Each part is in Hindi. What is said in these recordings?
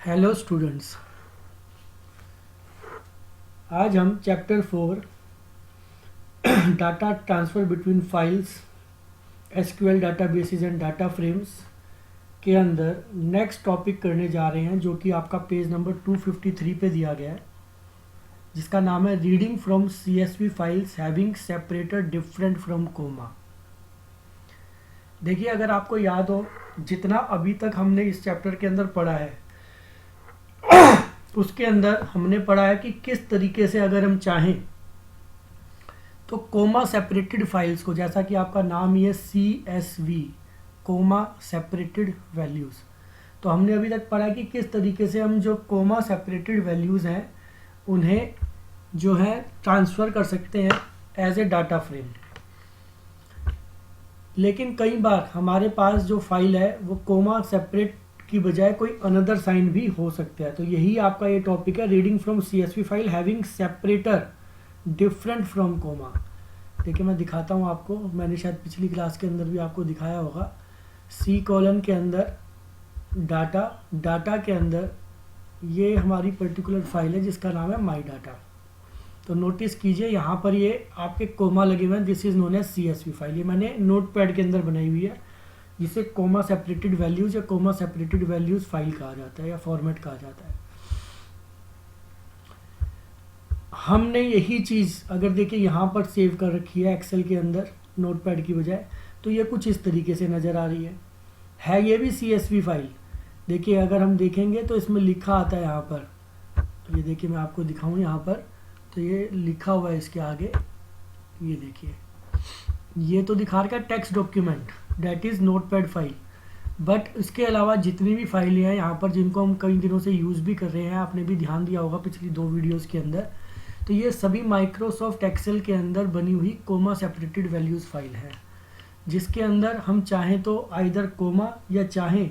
हेलो स्टूडेंट्स, आज हम chapter 4 data transfer between files SQL databases and data frames के अंदर नेक्स्ट टॉपिक करने जा रहे हैं, जो कि आपका पेज नंबर 253 पे दिया गया है, जिसका नाम है reading from CSV files having separated different from comma. देखिए, अगर आपको याद हो, जितना अभी तक हमने इस चैप्टर के अंदर पढ़ा है उसके अंदर हमने पढ़ा है कि किस तरीके से अगर हम चाहें तो कोमा सेपरेटेड फाइल्स को, जैसा कि आपका नाम ही है CSV, कोमा सेपरेटेड वैल्यूज़, तो हमने अभी तक पढ़ा है कि किस तरीके से हम जो कोमा सेपरेटेड वैल्यूज़ हैं उन्हें जो है ट्रांसफ़र कर सकते हैं एज ए डाटा फ्रेम। लेकिन कई बार हमारे पास जो फाइल है वो कोमा सेपरेट की बजाय कोई अनदर साइन भी हो सकता है। तो यही आपका ये टॉपिक है, reading from CSV file having separator different from comma. देखिए, मैं दिखाता हूँ आपको, मैंने शायद पिछली क्लास के अंदर भी आपको दिखाया होगा। C कॉलन के अंदर डाटा के अंदर ये हमारी पर्टिकुलर फाइल है जिसका नाम है माई डाटा। तो नोटिस कीजिए, यहाँ पर ये आपके कोमा लगे हुए हैं, this is known as CSV file. ये मैंने नोटपैड के अंदर बनाई हुई है, जिसे कोमा सेपरेटेड वैल्यूज या कोमा सेपरेटेड वैल्यूज फाइल कहा जाता है या फॉर्मेट कहा जाता है। हमने यही चीज़ अगर देखिए यहाँ पर सेव कर रखी है एक्सेल के अंदर नोटपैड की बजाय, तो ये कुछ इस तरीके से नज़र आ रही है ये भी CSV फाइल। देखिए, अगर हम देखेंगे तो इसमें लिखा आता है यहाँ पर, तो ये देखिए मैं आपको दिखाऊँ यहाँ पर, तो ये लिखा हुआ है इसके आगे, ये देखिए, ये तो दिखा रखा है text document, that is notepad file. But इसके अलावा जितनी भी फाइलें हैं यहाँ पर, जिनको हम कई दिनों से यूज़ भी कर रहे हैं, आपने भी ध्यान दिया होगा पिछली 2 वीडियोस के अंदर, तो ये सभी माइक्रोसॉफ्ट एक्सेल के अंदर बनी हुई कोमा सेपरेटेड वैल्यूज़ फाइल है, जिसके अंदर हम चाहें तो आइदर कोमा या चाहें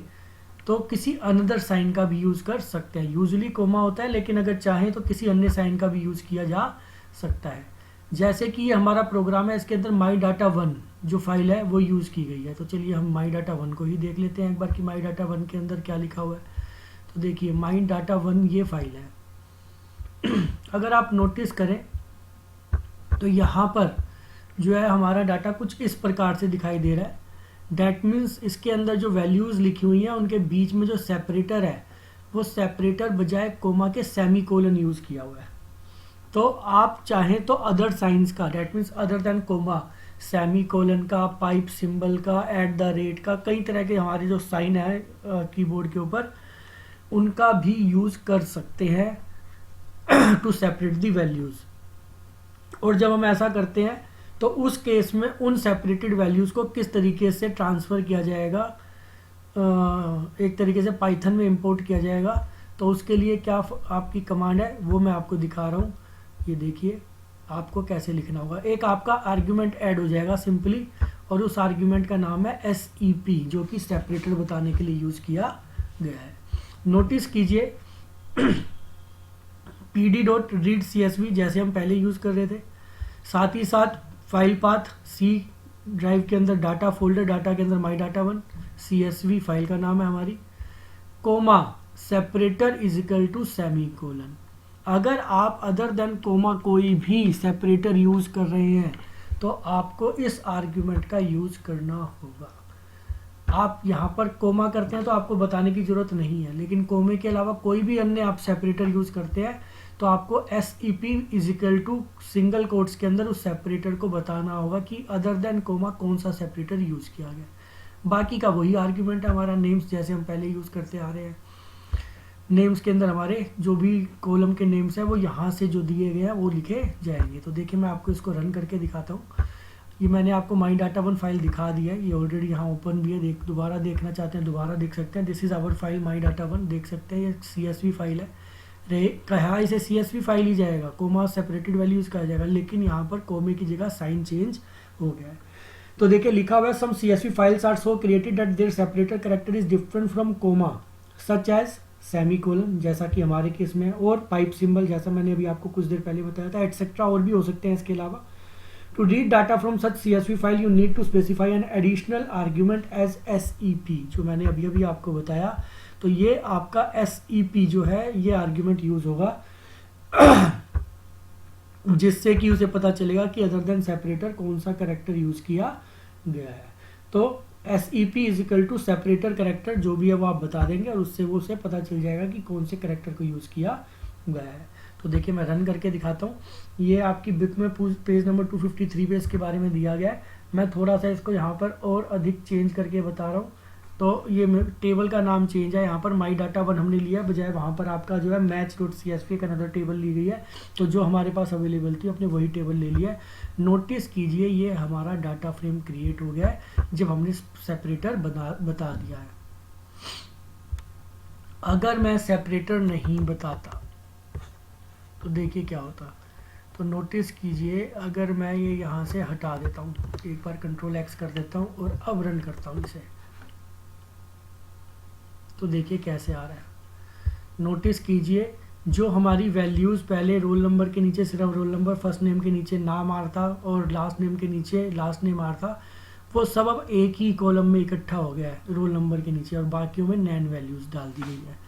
तो किसी अनदर साइन का भी यूज़ कर सकते हैं। यूजुअली कोमा होता है, लेकिन अगर चाहें तो किसी अन्य साइन का भी यूज़ किया जा सकता है। जैसे कि ये हमारा प्रोग्राम है, इसके अंदर माई डाटा 1 जो फाइल है वो यूज़ की गई है। तो चलिए हम माई डाटा 1 को ही देख लेते हैं एक बार कि माई डाटा 1 के अंदर क्या लिखा हुआ है। तो देखिए, माई डाटा 1 ये फाइल है। अगर आप नोटिस करें तो यहाँ पर जो है हमारा डाटा कुछ इस प्रकार से दिखाई दे रहा है। डैट मीन्स इसके अंदर जो वैल्यूज़ लिखी हुई हैं उनके बीच में जो सेपरेटर है वो सेपरेटर बजाय कोमा के सेमी कोलन यूज़ किया हुआ है। तो आप चाहें तो अदर साइंस का, that means other than comma, semicolon का, पाइप सिंबल का, @ का, कई तरह के हमारे जो साइन है कीबोर्ड के ऊपर, उनका भी यूज़ कर सकते हैं टू सेपरेट दी वैल्यूज़। और जब हम ऐसा करते हैं तो उस केस में उन सेपरेटेड वैल्यूज़ को किस तरीके से ट्रांसफ़र किया जाएगा, एक तरीके से पाइथन में इंपोर्ट किया जाएगा। तो उसके लिए क्या आपकी कमांड है वो मैं आपको दिखा रहा हूँ। ये देखिए आपको कैसे लिखना होगा। एक आपका आर्ग्यूमेंट ऐड हो जाएगा सिंपली, और उस आर्ग्यूमेंट का नाम है SEP, जो कि सेपरेटर बताने के लिए यूज़ किया गया है। नोटिस कीजिए pd.read.csv जैसे हम पहले यूज़ कर रहे थे, साथ ही साथ फाइल पाथ C ड्राइव के अंदर डाटा फोल्डर, डाटा के अंदर माई डाटा 1, CSV फाइल का नाम है हमारी, comma separator is equal to semicolon. अगर आप अदर देन कोमा कोई भी सेपरेटर यूज़ कर रहे हैं तो आपको इस आर्ग्यूमेंट का यूज़ करना होगा। आप यहाँ पर कोमा करते हैं तो आपको बताने की ज़रूरत नहीं है, लेकिन कोमे के अलावा कोई भी अन्य आप सेपरेटर यूज़ करते हैं तो आपको SEP is equal to single quotes के अंदर उस सेपरेटर को बताना होगा कि अदर देन कोमा कौन सा सेपरेटर यूज़ किया गया। बाकी का वही आर्ग्यूमेंट है हमारा, नेम्स जैसे हम पहले यूज़ करते आ रहे हैं। नेम्स के अंदर हमारे जो भी कॉलम के नेम्स हैं वो यहाँ से जो दिए गए हैं वो लिखे जाएंगे। तो देखिए, मैं आपको इसको रन करके दिखाता हूँ। ये मैंने आपको माई डाटा 1 फाइल दिखा दिया है, ये ऑलरेडी यहाँ ओपन भी है। दोबारा देखना चाहते हैं दोबारा देख सकते हैं। This is our file my data 1, देख सकते हैं ये CSV फाइल है। कहा इसे CSV फाइल ही जाएगा, कोमा सेपरेटेड वैल्यूज़ कहा जाएगा, लेकिन यहाँ पर कोमे की जगह साइन चेंज हो गया है। तो देखिए लिखा हुआ है, some CSV files are so created that their separator character is different from comma such as semicolon, जैसा कि हमारे केस में, और पाइप सिंबल जैसा मैंने अभी आपको कुछ देर पहले बताया था, एटसेट्रा और भी हो सकते हैं इसके अलावा। To read data from such CSV file you need to specify an additional argument as SEP, जो मैंने अभी अभी आपको बताया। तो ये आपका SEP जो है ये आर्ग्यूमेंट यूज होगा जिससे कि उसे पता चलेगा कि अदर देन सेपरेटर कौन सा करेक्टर यूज किया गया है। तो SEP is equal to separator character जो भी है वो आप बता देंगे और उससे वो उसे पता चल जाएगा कि कौन से करेक्टर को यूज किया गया है। तो देखिए मैं रन करके दिखाता हूँ। ये आपकी बुक में पेज नंबर 253 पे इसके बारे में दिया गया है। मैं थोड़ा सा इसको यहाँ पर और अधिक चेंज करके बता रहा हूँ। तो ये टेबल का नाम चेंज है, यहाँ पर माई डाटा 1 हमने लिया बजाय वहाँ पर आपका जो है match.csv का अनदर टेबल ली गई है। तो जो हमारे पास अवेलेबल थी अपने वही टेबल ले लिया है। नोटिस कीजिए ये हमारा डाटा फ्रेम क्रिएट हो गया है जब हमने सेपरेटर बता दिया है। अगर मैं सेपरेटर नहीं बताता तो देखिए क्या होता। तो नोटिस कीजिए अगर मैं ये यहाँ से हटा देता हूँ, एक बार कंट्रोल X कर देता हूँ और अब रन करता हूँ इसे, तो देखिए कैसे आ रहा है। नोटिस कीजिए जो हमारी वैल्यूज़ पहले रोल नंबर के नीचे सिर्फ रोल नंबर, फर्स्ट नेम के नीचे नाम आ रहा था और लास्ट नेम के नीचे लास्ट नेम आ रहा था, वो सब अब एक ही कॉलम में इकट्ठा हो गया है रोल नंबर के नीचे और बाकियों में नैन वैल्यूज़ डाल दी गई है।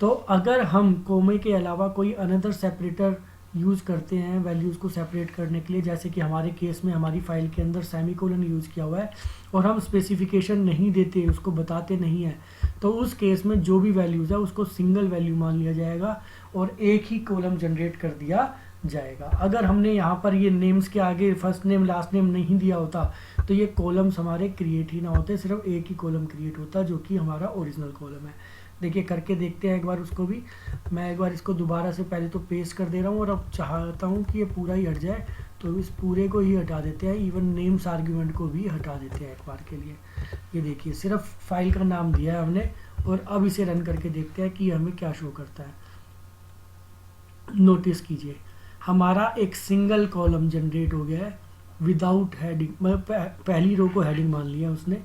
तो अगर हम कोमे के अलावा कोई अनदर सेपरेटर यूज़ करते हैं वैल्यूज़ को सेपरेट करने के लिए, जैसे कि हमारे केस में हमारी फाइल के अंदर सेमीकोलन यूज़ किया हुआ है और हम स्पेसिफिकेशन नहीं देते, उसको बताते नहीं हैं, तो उस केस में जो भी वैल्यूज़ है उसको सिंगल वैल्यू मान लिया जाएगा और एक ही कॉलम जनरेट कर दिया जाएगा। अगर हमने यहाँ पर ये नेम्स के आगे फर्स्ट नेम लास्ट नेम नहीं दिया होता तो ये कॉलम्स हमारे क्रिएट ही ना होते, सिर्फ एक ही कॉलम क्रिएट होता जो कि हमारा ओरिजिनल कॉलम है। देखिए करके देखते हैं एक बार उसको भी। मैं एक बार इसको दोबारा से पहले तो पेस्ट कर दे रहा हूँ और अब चाहता हूँ कि ये पूरा ही हट जाए, तो इस पूरे को ही हटा देते हैं, इवन नेम्स आर्ग्यूमेंट को भी हटा देते हैं एक बार के लिए। ये देखिए सिर्फ फाइल का नाम दिया है हमने और अब इसे रन करके देखते हैं कि हमें क्या शो करता है। नोटिस कीजिए हमारा एक सिंगल कॉलम जनरेट हो गया है विदाउट हेडिंग, मतलब पहली रो को हेडिंग मान लिया उसने।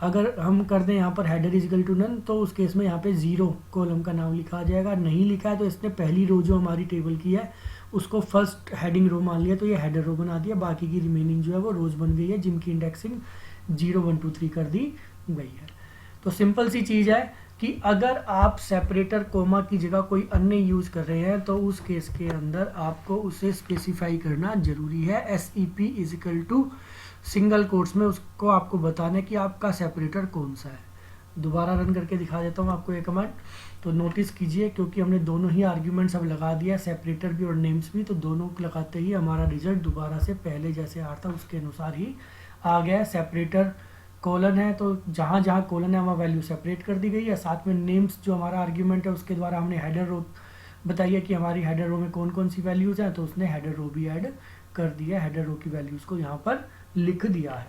अगर हम कर दें यहाँ पर header is equal to none तो उस केस में यहाँ पे 0 कॉलम का नाम लिखा जाएगा। नहीं लिखा है तो इसने पहली रो जो हमारी टेबल की है उसको फर्स्ट हेडिंग रो मान लिया, तो ये हेडर रो बना दिया। बाकी की रिमेनिंग जो है वो रोज बन गई है जिनकी इंडेक्सिंग 0 1 2 3 कर दी गई है। तो सिंपल सी चीज़ है कि अगर आप सेपरेटर कोमा की जगह कोई अन्य यूज़ कर रहे हैं तो उस केस के अंदर आपको उसे स्पेसिफाई करना जरूरी है। SEP is equal to single quotes में उसको आपको बताना है कि आपका सेपरेटर कौन सा है। दोबारा रन करके दिखा देता हूँ आपको ये कमांड। तो नोटिस कीजिए क्योंकि हमने दोनों ही आर्ग्यूमेंट्स अब लगा दिया, सेपरेटर भी और नेम्स भी, तो दोनों लगाते ही हमारा रिजल्ट दोबारा से पहले जैसे आ रहा था उसके अनुसार ही आ गया। सेपरेटर कॉलन है तो जहाँ जहाँ कॉलन है वहाँ वैल्यू सेपरेट कर दी गई है। साथ में नेम्स जो हमारा आर्ग्यूमेंट है उसके द्वारा हमने हेडर रो बताइए कि हमारी हेडर रो में कौन कौन सी वैल्यूज़ हैं, तो उसने हेडर रो भी ऐड कर दिया, हेडर रो की वैल्यूज़ को यहाँ पर लिख दिया है।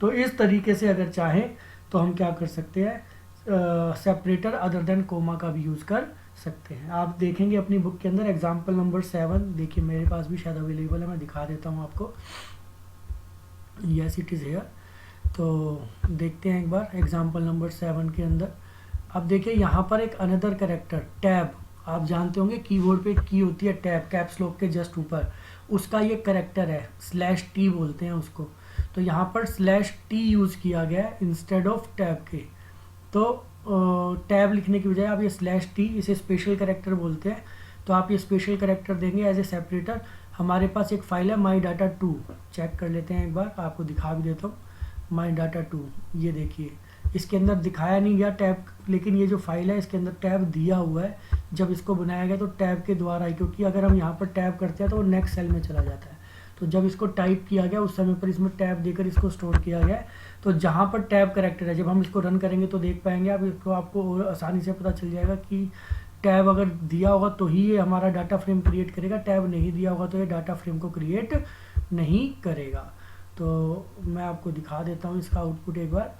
तो इस तरीके से अगर चाहें तो हम क्या कर सकते हैं, सेपरेटर अदर देन कोमा का भी यूज़ कर सकते हैं। आप देखेंगे अपनी बुक के अंदर एग्जाम्पल नंबर 7, देखिए मेरे पास भी शायद अवेलेबल है, मैं दिखा देता हूँ आपको। Yes it is here. तो देखते हैं एक बार एग्जाम्पल नंबर 7 के अंदर। अब देखिए यहाँ पर एक अनदर कैरेक्टर टैब, आप जानते होंगे कीबोर्ड पे की होती है टैब कैप्स लॉक के जस्ट ऊपर, उसका ये कैरेक्टर है /T बोलते हैं उसको। तो यहाँ पर /T यूज़ किया गया है इंस्टेड ऑफ टैब के। तो टैब लिखने की बजाय आप ये /T, इसे स्पेशल कैरेक्टर बोलते हैं, तो आप ये स्पेशल कैरेक्टर देंगे एज ए सेपरेटर। हमारे पास एक फाइल है माई डाटा 2, चेक कर लेते हैं एक बार, आपको दिखा भी देता हूँ। माई डाटा 2, ये देखिए इसके अंदर दिखाया नहीं गया टैब, लेकिन ये जो फाइल है इसके अंदर टैब दिया हुआ है। जब इसको बनाया गया तो टैब के द्वारा ही, क्योंकि अगर हम यहाँ पर टैब करते हैं तो वो नेक्स्ट सेल में चला जाता है, तो जब इसको टाइप किया गया उस समय पर इसमें टैब देकर इसको स्टोर किया गया है। तो जहाँ पर टैब कैरेक्टर है, जब हम इसको रन करेंगे तो देख पाएंगे आप, इसको आपको और आसानी से पता चल जाएगा कि टैब अगर दिया होगा तो ही ये हमारा डाटा फ्रेम क्रिएट करेगा, टैब नहीं दिया होगा तो ये डाटा फ्रेम को क्रिएट नहीं करेगा। तो मैं आपको दिखा देता हूँ इसका आउटपुट एक बार।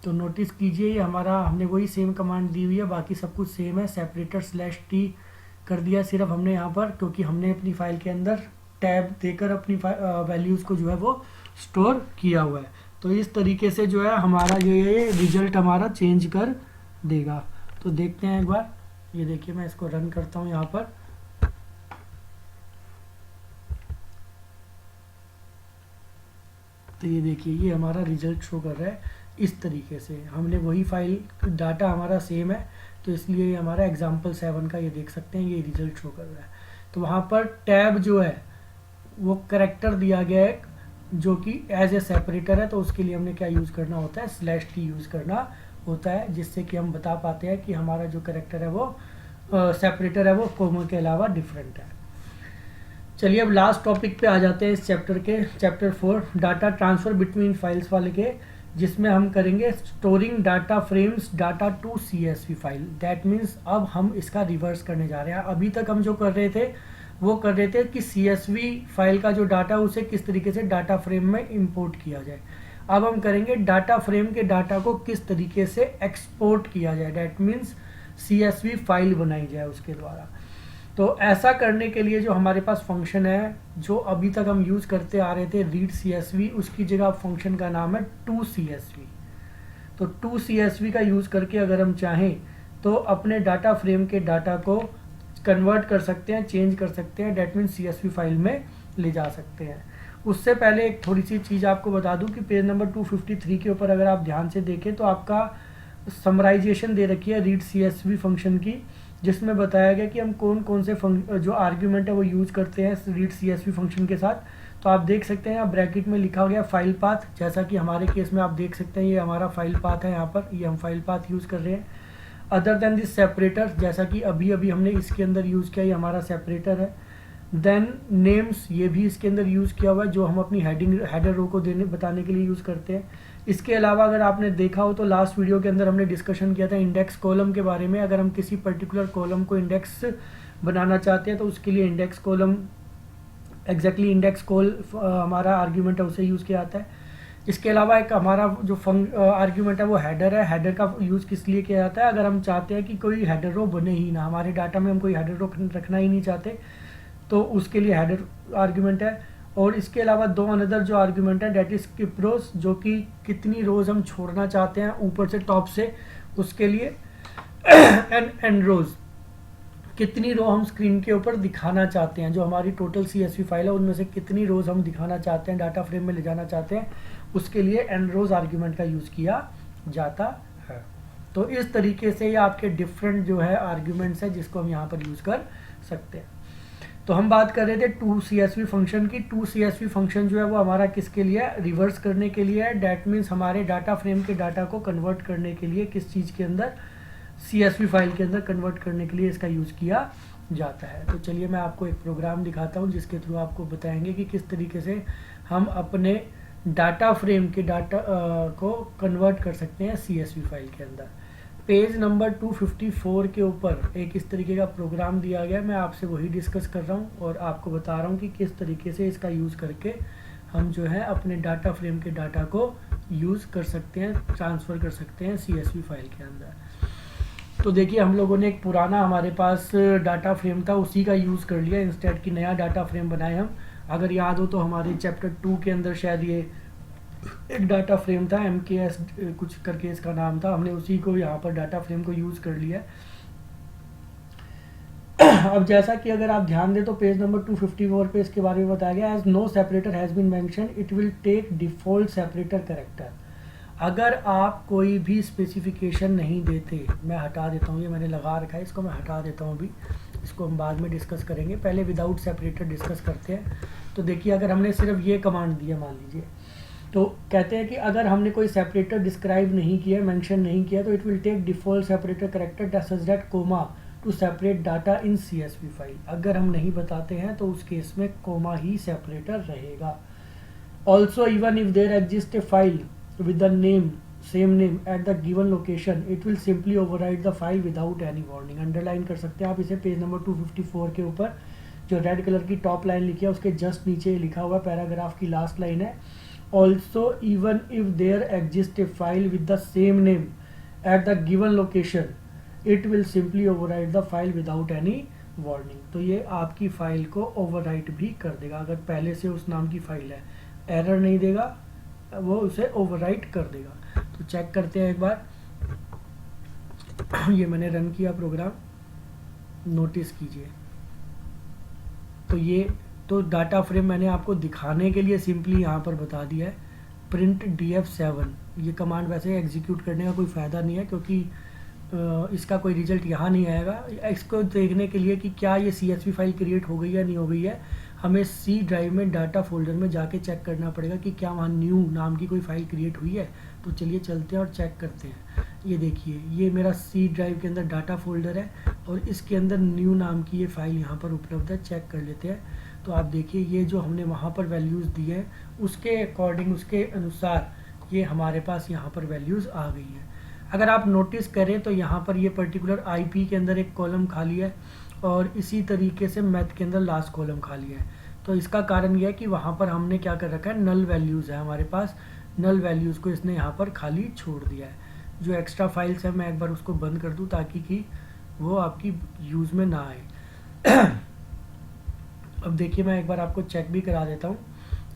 तो नोटिस कीजिए ये हमारा, हमने वही सेम कमांड दी हुई है, बाकी सब कुछ सेम है। सेपरेटर /T कर दिया सिर्फ हमने यहाँ पर, क्योंकि हमने अपनी फाइल के अंदर टैब देकर अपनी वैल्यूज़ को जो है वो स्टोर किया हुआ है। तो इस तरीके से जो है हमारा ये रिजल्ट हमारा चेंज कर देगा। तो देखते हैं एक बार, ये देखिए मैं इसको रन करता हूँ यहाँ पर। तो ये देखिए ये हमारा रिजल्ट शो कर रहा है इस तरीके से हमने वही फाइल, डाटा हमारा सेम है, तो इसलिए ये हमारा एग्जाम्पल 7 का ये देख सकते हैं, ये रिजल्ट शो कर रहा है। तो वहाँ पर टैब जो है वो करेक्टर दिया गया है जो कि एज ए सेपरेटर है, तो उसके लिए हमने क्या यूज़ करना होता है, /t यूज़ करना होता है, जिससे कि हम बता पाते हैं कि हमारा जो करेक्टर है वो सेपरेटर है वो कोमा के अलावा डिफरेंट है। चलिए अब लास्ट टॉपिक पे आ जाते हैं इस चैप्टर के, chapter 4 data transfer between files वाले के, जिसमें हम करेंगे storing data frames data to CSV file. That means अब हम इसका रिवर्स करने जा रहे हैं। अभी तक हम जो कर रहे थे वो कर रहे थे कि CSV फाइल का जो डाटा उसे किस तरीके से डाटा फ्रेम में इंपोर्ट किया जाए। अब हम करेंगे डाटा फ्रेम के डाटा को किस तरीके से एक्सपोर्ट किया जाए, डैट मीन्स CSV फाइल बनाई जाए उसके द्वारा। तो ऐसा करने के लिए जो हमारे पास फंक्शन है जो अभी तक हम यूज़ करते आ रहे थे रीड CSV, उसकी जगह फंक्शन का नाम है टू CSV। तो टू CSV का यूज़ करके अगर हम चाहें तो अपने डाटा फ्रेम के डाटा को कन्वर्ट कर सकते हैं, चेंज कर सकते हैं, डेट मीन्स CSV फाइल में ले जा सकते हैं। उससे पहले एक थोड़ी सी चीज़ आपको बता दूं कि पेज नंबर 253 के ऊपर अगर आप ध्यान से देखें तो आपका समराइजेशन दे रखी है रीड CSV फंक्शन की, जिसमें बताया गया कि हम कौन कौन से जो आर्ग्यूमेंट है वो यूज़ करते हैं रीड CSV फंक्शन के साथ। तो आप देख सकते हैं यहाँ ब्रैकेट में लिखा गया फाइल पाथ, जैसा कि हमारे केस में आप देख सकते हैं ये हमारा फाइल पाथ है, यहाँ पर ये हम फाइल पाथ यूज़ कर रहे हैं। अदर देन दिस सेपरेटर, जैसा कि अभी अभी हमने इसके अंदर यूज़ किया, ये हमारा सेपरेटर है। देन नेम्स, ये भी इसके अंदर यूज़ किया हुआ है जो हम अपनी हेडर रो को बताने के लिए यूज़ करते हैं। इसके अलावा अगर आपने देखा हो तो लास्ट वीडियो के अंदर हमने डिस्कशन किया था इंडेक्स कॉलम के बारे में। अगर हम किसी पर्टिकुलर कॉलम को इंडेक्स बनाना चाहते हैं तो उसके लिए index column exactly index call हमारा आर्ग्यूमेंट है, उसे यूज़ किया जाता है। इसके अलावा एक हमारा जो आर्ग्यूमेंट है वो हेडर है। हेडर का यूज़ किस लिए किया जाता है, अगर हम चाहते हैं कि कोई हेडर रो बने ही ना, हमारे डाटा में हम कोई हेडर रो रखना ही नहीं चाहते, तो उसके लिए हेडर आर्ग्यूमेंट है। और इसके अलावा दो अनदर जो आर्ग्यूमेंट है डेट इज स्किप रोज, जो कि कितनी रोज हम छोड़ना चाहते हैं ऊपर से टॉप से, उसके लिए एंड रोज, कितनी रो हम स्क्रीन के ऊपर दिखाना चाहते हैं, जो हमारी टोटल CSV फाइल है उनमें से कितनी रोज हम दिखाना चाहते हैं, डाटा फ्रेम में ले जाना चाहते हैं, उसके लिए एंड रोज आर्ग्यूमेंट का यूज़ किया जाता है। तो इस तरीके से ये आपके डिफरेंट जो है आर्ग्यूमेंट्स है जिसको हम यहाँ पर यूज़ कर सकते हैं। तो हम बात कर रहे थे टू CSV फंक्शन की। टू CSV फंक्शन जो है वो हमारा किसके लिए, रिवर्स करने के लिए है। डैट मीन्स हमारे डाटा फ्रेम के डाटा को कन्वर्ट करने के लिए किस चीज़ के अंदर, CSV फाइल के अंदर कन्वर्ट करने के लिए इसका यूज़ किया जाता है। तो चलिए मैं आपको एक प्रोग्राम दिखाता हूँ जिसके थ्रू आपको बताएंगे कि किस तरीके से हम अपने डाटा फ्रेम के डाटा को कन्वर्ट कर सकते हैं CSV फाइल के अंदर। पेज नंबर 254 के ऊपर एक इस तरीके का प्रोग्राम दिया गया है, मैं आपसे वही डिस्कस कर रहा हूँ और आपको बता रहा हूँ कि किस तरीके से इसका यूज़ करके हम जो है अपने डाटा फ्रेम के डाटा को यूज़ कर सकते हैं, ट्रांसफ़र कर सकते हैं CSV फाइल के अंदर। तो देखिए हम लोगों ने एक पुराना हमारे पास डाटा फ्रेम था उसी का यूज़ कर लिया, इंस्टेड की नया डाटा फ्रेम बनाए हम। अगर याद हो तो हमारे चैप्टर 2 के अंदर शायद ये एक डाटा फ्रेम था, MKS कुछ करके इसका नाम था, हमने उसी को यहाँ पर डाटा फ्रेम को यूज़ कर लिया। अब जैसा कि अगर आप ध्यान दें तो पेज नंबर 254 पे इसके बारे में बताया गया, as no separator has been mention it will take default separator character. अगर आप कोई भी स्पेसिफिकेशन नहीं देते, मैं हटा देता हूँ, ये मैंने लगा रखा है, इसको मैं हटा देता हूँ अभी, इसको हम बाद में डिस्कस करेंगे, पहले विदाउट सेपरेटर डिस्कस करते हैं। तो देखिए अगर हमने सिर्फ ये कमांड दिया मान लीजिए, तो कहते हैं कि अगर हमने कोई सेपरेटर डिस्क्राइब नहीं किया, मेंशन नहीं किया, तो it will take default separator character such that comma to separate data in CSV file. अगर हम नहीं बताते हैं तो उस केस में कोमा ही सेपरेटर रहेगा। Also even if there exist a file with the same name at the given location it will simply overwrite the file without any warning। Underline कर सकते हैं आप इसे पेज नंबर 254 के ऊपर, जो रेड कलर की टॉप लाइन लिखी है उसके जस्ट नीचे लिखा हुआ है, पैराग्राफ की लास्ट लाइन है, also even if there exist a file with the same name at the given location it will simply overwrite the file without any warning. तो ये आपकी फाइल को ओवरराइट भी कर देगा, अगर पहले से उस नाम की फाइल है, एरर नहीं देगा, वो उसे ओवरराइट कर देगा। तो चेक करते हैं एक बार, ये मैंने रन किया प्रोग्राम, नोटिस कीजिए। तो ये तो डाटा फ्रेम मैंने आपको दिखाने के लिए सिंपली यहाँ पर बता दिया है प्रिंट df7, ये कमांड वैसे एग्जीक्यूट करने का कोई फ़ायदा नहीं है क्योंकि इसका कोई रिजल्ट यहाँ नहीं आएगा। इसको देखने के लिए कि क्या ये CSV फाइल क्रिएट हो गई है नहीं हो गई है, हमें C ड्राइव में डाटा फोल्डर में जाके चेक करना पड़ेगा कि क्या वहाँ न्यू नाम की कोई फ़ाइल क्रिएट हुई है। तो चलिए चलते हैं और चेक करते हैं। ये देखिए, ये मेरा C ड्राइव के अंदर डाटा फोल्डर है और इसके अंदर न्यू नाम की ये फ़ाइल यहाँ पर उपलब्ध है। चेक कर लेते हैं। तो आप देखिए, ये जो हमने वहाँ पर वैल्यूज़ दिए हैं उसके अकॉर्डिंग, उसके अनुसार ये हमारे पास यहाँ पर वैल्यूज़ आ गई हैं। अगर आप नोटिस करें तो यहाँ पर ये पर्टिकुलर IP के अंदर एक कॉलम खाली है और इसी तरीके से मैथ के अंदर लास्ट कॉलम खाली है। तो इसका कारण यह है कि वहाँ पर हमने क्या कर रखा है, नल वैल्यूज़ है हमारे पास, नल वैल्यूज़ को इसने यहाँ पर खाली छोड़ दिया है। जो एक्स्ट्रा फाइल्स है मैं एक बार उसको बंद कर दूँ ताकि कि वो आपकी यूज़ में ना आए। अब देखिए, मैं एक बार आपको चेक भी करा देता हूँ।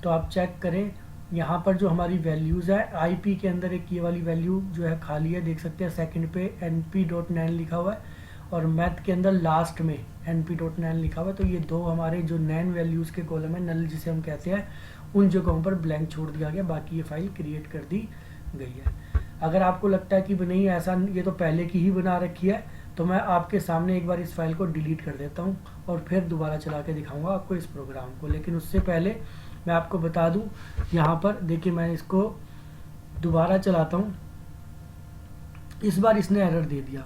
तो आप चेक करें, यहाँ पर जो हमारी वैल्यूज़ है, IP के अंदर एक ये वाली वैल्यू जो है खाली है, देख सकते हैं सेकंड पे np.nan लिखा हुआ है और मैथ के अंदर लास्ट में np.nan लिखा हुआ है। तो ये दो हमारे जो नैन वैल्यूज़ के कॉलम है, नल जिसे हम कहते हैं, उन जगहों पर ब्लैंक छोड़ दिया गया, बाकी ये फाइल क्रिएट कर दी गई है। अगर आपको लगता है कि नहीं ऐसा, ये तो पहले की ही बना रखी है, तो मैं आपके सामने एक बार इस फाइल को डिलीट कर देता हूँ और फिर दोबारा चला के दिखाऊंगा आपको इस प्रोग्राम को। लेकिन उससे पहले मैं आपको बता दूं, यहाँ पर देखिए मैं इसको दोबारा चलाता हूँ। इस बार इसने एरर दे दिया।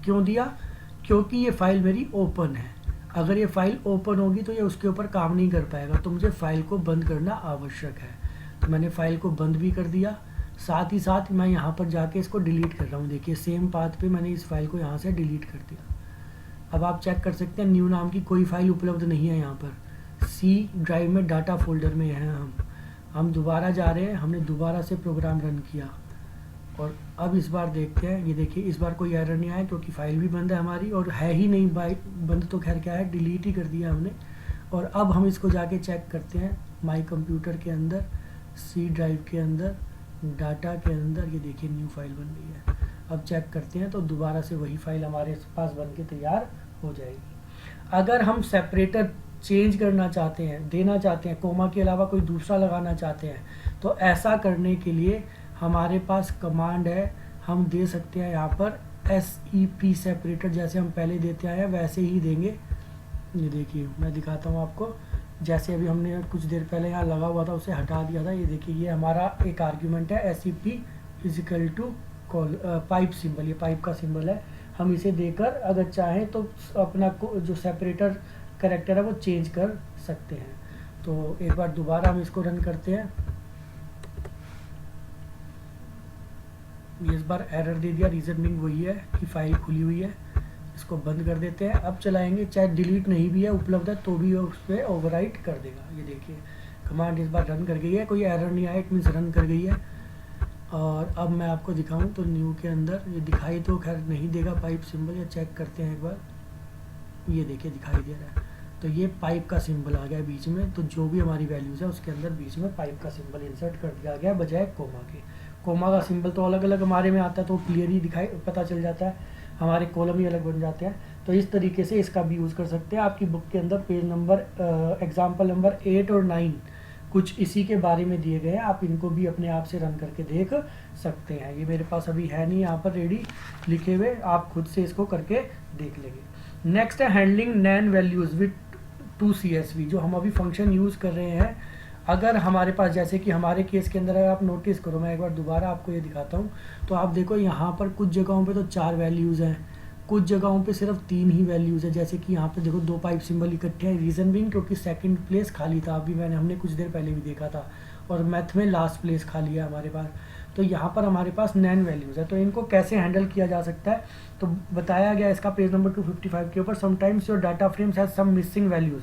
क्यों दिया? क्योंकि ये फाइल मेरी ओपन है। अगर ये फाइल ओपन होगी तो ये उसके ऊपर काम नहीं कर पाएगा, तो मुझे फाइल को बंद करना आवश्यक है। तो मैंने फाइल को बंद भी कर दिया, साथ ही साथ मैं यहाँ पर जाके इसको डिलीट कर रहा हूँ। देखिए सेम पाथ पे मैंने इस फाइल को यहाँ से डिलीट कर दिया। अब आप चेक कर सकते हैं, न्यू नाम की कोई फाइल उपलब्ध नहीं है यहाँ पर। C ड्राइव में डाटा फोल्डर में हैं हम दोबारा जा रहे हैं, हमने दोबारा से प्रोग्राम रन किया और अब इस बार देखते हैं। ये देखिए, इस बार कोई एरर नहीं आया क्योंकि फाइल भी बंद है हमारी, और है ही नहीं बंद, तो खैर क्या है, डिलीट ही कर दिया हमने। और अब हम इसको जाके चेक करते हैं माई कंप्यूटर के अंदर, C ड्राइव के अंदर, डाटा के अंदर। ये देखिए न्यू फाइल बन गई है। अब चेक करते हैं तो दोबारा से वही फाइल हमारे पास बन के तैयार हो जाएगी। अगर हम सेपरेटर चेंज करना चाहते हैं, देना चाहते हैं, कोमा के अलावा कोई दूसरा लगाना चाहते हैं, तो ऐसा करने के लिए हमारे पास कमांड है, हम दे सकते हैं यहाँ पर SEP सेपरेटर, जैसे हम पहले देते आए हैं वैसे ही देंगे। ये देखिए मैं दिखाता हूँ आपको, जैसे अभी हमने कुछ देर पहले यहाँ लगा हुआ था उसे हटा दिया था। ये देखिए, ये हमारा एक आर्ग्यूमेंट है SEP is equal to pipe symbol, ये पाइप का सिंबल है। हम इसे देकर अगर चाहें तो अपना जो सेपरेटर कैरेक्टर है वो चेंज कर सकते हैं। तो एक बार दोबारा हम इसको रन करते हैं। ये इस बार एरर दे दिया, रीजन बिंग वही है कि फाइल खुली हुई है। इसको बंद कर देते हैं। अब चलाएंगे, चाहे डिलीट नहीं भी है उपलब्ध है तो भी उस पर ओवरराइट कर देगा। ये देखिए कमांड इस बार रन कर गई है, कोई एरर नहीं आया, इट मीन्स रन कर गई है। और अब मैं आपको दिखाऊं तो न्यू के अंदर ये दिखाई तो खैर नहीं देगा पाइप सिंबल, या चेक करते हैं एक बार। ये देखिए दिखाई दे रहा है, तो ये पाइप का सिंबल आ गया बीच में। तो जो भी हमारी वैल्यूज़ है उसके अंदर बीच में पाइप का सिंबल इंसर्ट कर दिया गया बजाय कोमा के। कोमा का सिंबल तो अलग अलग हमारे में आता है तो क्लियरली दिखाई पता चल जाता है, हमारे कॉलम ही अलग बन जाते हैं। तो इस तरीके से इसका भी यूज़ कर सकते हैं। आपकी बुक के अंदर पेज नंबर एग्जाम्पल नंबर 8 और 9 कुछ इसी के बारे में दिए गए हैं, आप इनको भी अपने आप से रन करके देख सकते हैं। ये मेरे पास अभी है नहीं यहाँ पर रेडी लिखे हुए, आप खुद से इसको करके देख लेंगे। नेक्स्ट है handling NaN values with 2 CSV, जो हम अभी फंक्शन यूज़ कर रहे हैं। अगर हमारे पास, जैसे कि हमारे केस के अंदर अगर आप नोटिस करो, मैं एक बार दोबारा आपको ये दिखाता हूँ, तो आप देखो यहाँ पर कुछ जगहों पे तो 4 वैल्यूज़ हैं, कुछ जगहों पे सिर्फ 3 ही वैल्यूज़ है। जैसे कि यहाँ पे देखो 2 पाइप सिंबल इकट्ठे हैं, रीज़न बिंग क्योंकि सेकंड प्लेस खाली था, अभी हमने कुछ देर पहले भी देखा था, और मैथ में लास्ट प्लेस खाली है हमारे पास। तो यहाँ पर हमारे पास नैन वैल्यूज़ है। तो इनको कैसे हैंडल किया जा सकता है, तो बताया गया इसका पेज नंबर 255 के ऊपर। Sometimes your data frames has some missing values,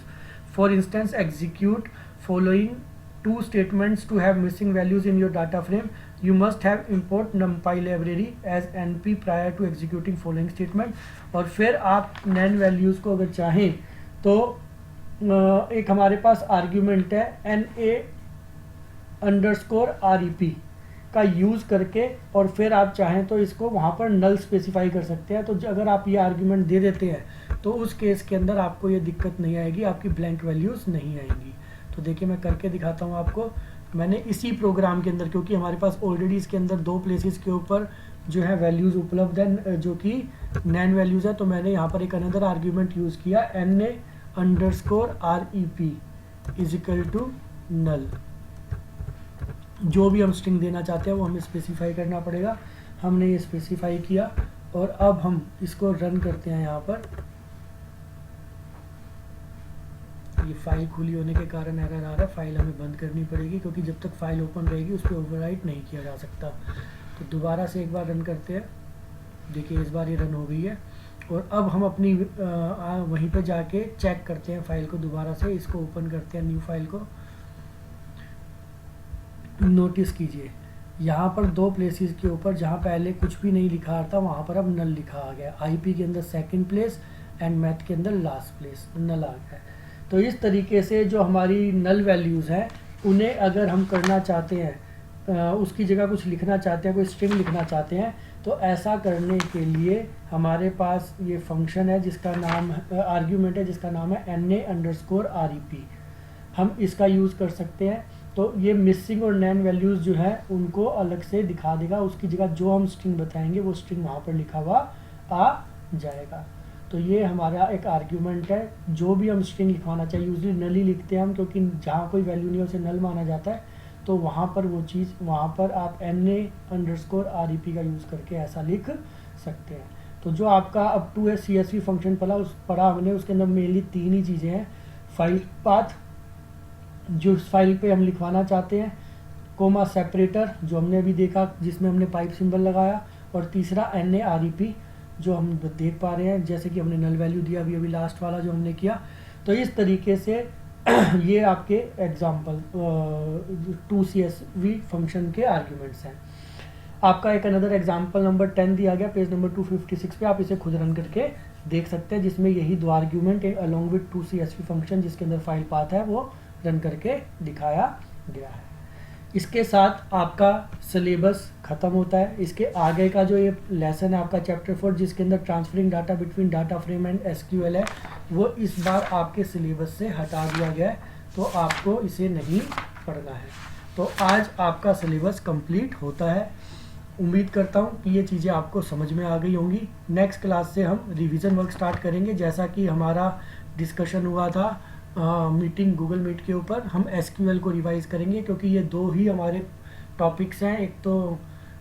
for instance execute following 2 statements to have missing values in your data frame. You must have import numpy library as np prior to executing following statement। और फिर आप नैन वैल्यूज़ को अगर चाहें तो एक हमारे पास आर्ग्यूमेंट है na_rep का यूज़ करके, और फिर आप चाहें तो इसको वहाँ पर नल स्पेसिफाई कर सकते हैं। तो अगर आप ये आर्ग्यूमेंट दे देते हैं तो उस केस के अंदर आपको ये दिक्कत नहीं आएगी, आपकी ब्लैंक वैल्यूज़ नहीं आएंगी। तो देखिए मैं करके दिखाता हूँ आपको। मैंने इसी प्रोग्राम के अंदर, क्योंकि हमारे पास ऑलरेडी इसके अंदर दो प्लेसेस के ऊपर जो है वैल्यूज़ उपलब्ध हैं जो कि नैन वैल्यूज़ है, तो मैंने यहाँ पर एक अनदर आर्ग्यूमेंट यूज़ किया NA_REP is equal to null. जो भी हम स्ट्रिंग देना चाहते हैं वो हमें स्पेसिफाई करना पड़ेगा। हमने ये स्पेसिफाई किया और अब हम इसको रन करते हैं। यहाँ पर ये फाइल खुली होने के कारण एरर आ रहा है, फाइल हमें बंद करनी पड़ेगी क्योंकि जब तक फाइल ओपन रहेगी उस पर ओवरराइट नहीं किया जा सकता। तो दोबारा से एक बार रन करते हैं। देखिए इस बार ये रन हो गई है और अब हम अपनी वहीं पे जाके चेक करते हैं फाइल को। दोबारा से इसको ओपन करते हैं, न्यू फाइल को। नोटिस कीजिए यहाँ पर दो प्लेसेस के ऊपर जहाँ पहले कुछ भी नहीं लिखा आ था वहाँ पर अब नल लिखा आ गया। IP के अंदर सेकंड प्लेस एंड मैथ के अंदर लास्ट प्लेस नल आ गया। तो इस तरीके से जो हमारी नल वैल्यूज़ हैं उन्हें अगर हम करना चाहते हैं, उसकी जगह कुछ लिखना चाहते हैं, कोई स्ट्रिंग लिखना चाहते हैं, तो ऐसा करने के लिए हमारे पास ये फंक्शन है जिसका नाम आर्ग्यूमेंट है जिसका नाम है NA_REP। हम इसका यूज़ कर सकते हैं। तो ये मिसिंग और नैन वैल्यूज़ जो है उनको अलग से दिखा देगा। उसकी जगह जो हम स्ट्रिंग बताएंगे वो स्ट्रिंग वहाँ पर लिखा हुआ आ जाएगा। तो ये हमारा एक आर्ग्यूमेंट है। जो भी हम स्ट्रिंग लिखवाना चाहिए, यूजली नल ही लिखते हैं हम, क्योंकि जहाँ कोई वैल्यू नहीं है उसे नल माना जाता है। तो वहाँ पर वो चीज़, वहाँ पर आप NA_REP का यूज़ करके ऐसा लिख सकते हैं। तो जो आपका अप टू CSV फंक्शन पढ़ा हमने, उसके अंदर मेनली तीन ही चीज़ें हैं। फाइल पाथ जो इस फाइल पे हम लिखवाना चाहते हैं, कोमा सेपरेटर जो हमने अभी देखा जिसमें हमने पाइप सिंबल लगाया, और तीसरा NA_REP जो हम देख पा रहे हैं जैसे कि हमने नल वैल्यू दिया अभी लास्ट वाला जो हमने किया। तो इस तरीके से ये आपके एग्जाम्पल 2 CSV फंक्शन के आर्ग्यूमेंट्स हैं। आपका एक अनदर एग्जाम्पल नंबर 10 दिया गया पेज नंबर 256 पे, आप इसे खुद रन करके देख सकते हैं, जिसमें यही दो argument along with 2 CSV function जिसके अंदर फाइल पाथ है वो रन करके दिखाया गया है। इसके साथ आपका सिलेबस ख़त्म होता है। इसके आगे का जो ये लेसन है आपका चैप्टर 4 जिसके अंदर transferring data between data frame and SQL है, वो इस बार आपके सिलेबस से हटा दिया गया है, तो आपको इसे नहीं पढ़ना है। तो आज आपका सिलेबस कंप्लीट होता है। उम्मीद करता हूँ कि ये चीज़ें आपको समझ में आ गई होंगी। नेक्स्ट क्लास से हम रिवीजन वर्क स्टार्ट करेंगे। जैसा कि हमारा डिस्कशन हुआ था मीटिंग गूगल मीट के ऊपर, हम SQL को रिवाइज करेंगे क्योंकि ये दो ही हमारे टॉपिक्स हैं। एक तो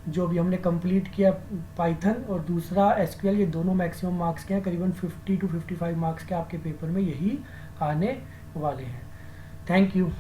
जो भी हमने कंप्लीट किया पाइथन और दूसरा SQL, ये दोनों मैक्सिमम मार्क्स के हैं। करीबन 50 to 55 मार्क्स के आपके पेपर में यही आने वाले हैं। Thank you.